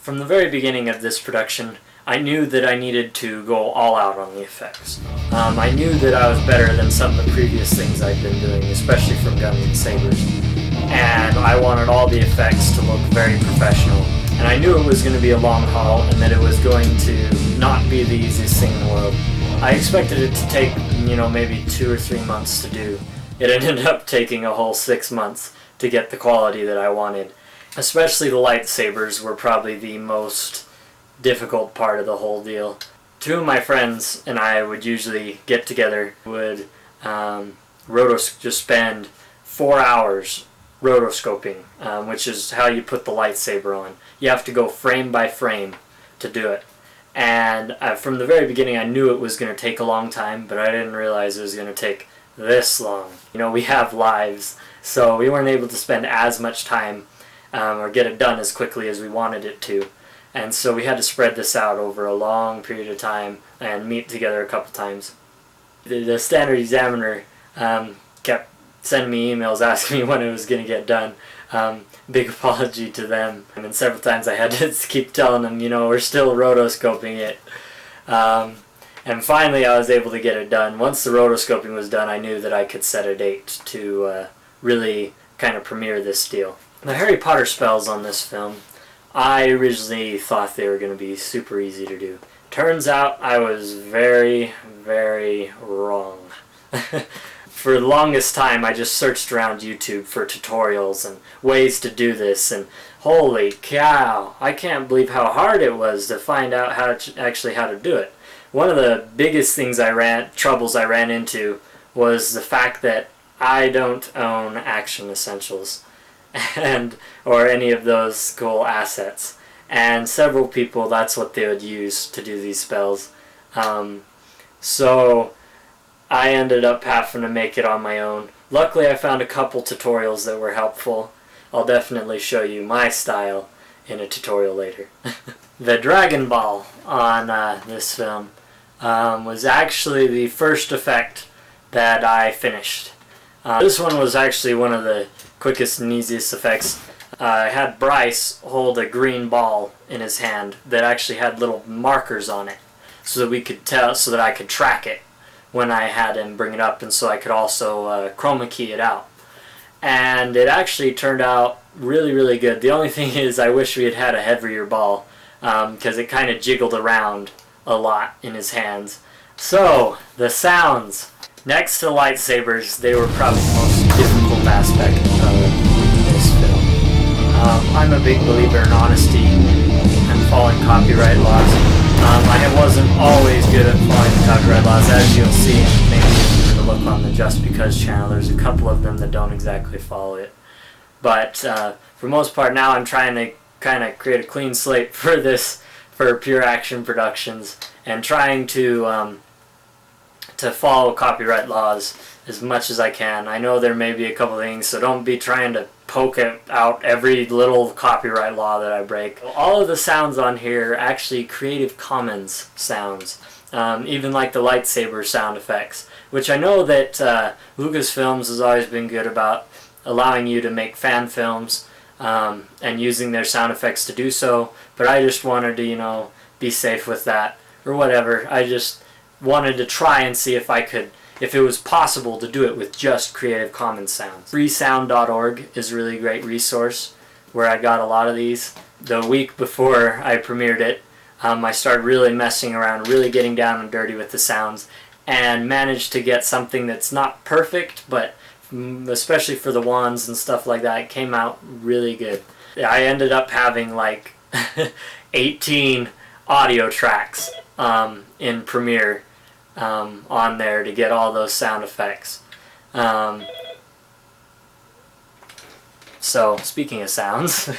From the very beginning of this production, I knew that I needed to go all out on the effects. I knew that I was better than some of the previous things I'd been doing, especially from Guns and Sabers. And I wanted all the effects to look very professional. And I knew it was going to be a long haul and that it was going to not be the easiest thing in the world. I expected it to take, maybe 2 or 3 months to do. It ended up taking a whole 6 months to get the quality that I wanted. Especially the lightsabers were probably the most difficult part of the whole deal. 2 of my friends and I would usually get together, would just spend 4 hours rotoscoping, which is how you put the lightsaber on. You have to go frame by frame to do it. And from the very beginning I knew it was going to take a long time, but I didn't realize it was going to take this long. We have lives, so we weren't able to spend as much time or get it done as quickly as we wanted it to. And so we had to spread this out over a long period of time and meet together a couple times. The standard examiner kept sending me emails asking me when it was going to get done. Big apology to them. And several times I had to keep telling them, we're still rotoscoping it. And finally I was able to get it done. Once the rotoscoping was done, I knew that I could set a date to really kind of premiere this deal. The Harry Potter spells on this film, I originally thought they were going to be super easy to do. Turns out I was very, very wrong. For the longest time I just searched around YouTube for tutorials and ways to do this, and holy cow, I can't believe how hard it was to find out how to do it. One of the biggest troubles I ran into was the fact that I don't own Action Essentials or any of those cool assets, and several people, that's what they would use to do these spells. So I ended up having to make it on my own. Luckily I found a couple tutorials that were helpful. I'll definitely show you my style in a tutorial later. The Dragon Ball on this film was actually the first effect that I finished. This one was actually one of the quickest and easiest effects. I had Bryce hold a green ball in his hand that actually had little markers on it, so that we could tell, so that I could track it when I had him bring it up, and so I could also chroma key it out. And it actually turned out really, really good. The only thing is I wish we had had a heavier ball, because it kind of jiggled around a lot in his hands. So, the sounds. Next to lightsabers, they were probably the most difficult aspect of this film. I'm a big believer in honesty and following copyright laws. I wasn't always good at following the copyright laws, as you'll see, and maybe if you were to look on the Just Because channel, there's a couple of them that don't exactly follow it. But for the most part now I'm trying to kind of create a clean slate for Pure Action Productions, and trying to follow copyright laws as much as I can. I know there may be a couple things, so don't be trying to poke out every little copyright law that I break. All of the sounds on here are actually Creative Commons sounds, even like the lightsaber sound effects, which I know that Lucasfilms has always been good about allowing you to make fan films and using their sound effects to do so, but I just wanted to, be safe with that, or whatever. I just wanted to try and see if it was possible to do it with just Creative Commons sounds. Freesound.org is a really great resource where I got a lot of these. The week before I premiered it, I started really messing around, really getting down and dirty with the sounds, and managed to get something that's not perfect, but especially for the wands and stuff like that, it came out really good. I ended up having like 18 audio tracks in Premiere on there to get all those sound effects. So, speaking of sounds,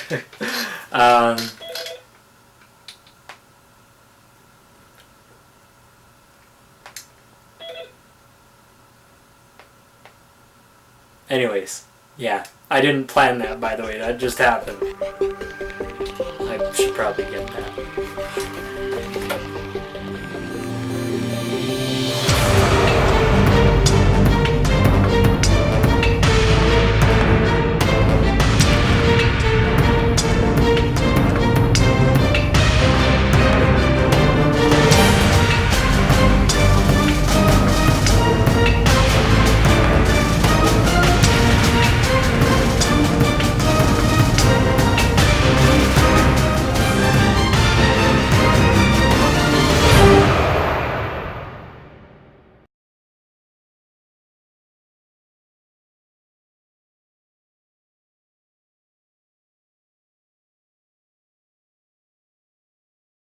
anyways, yeah, I didn't plan that, by the way, that just happened. I should probably get that.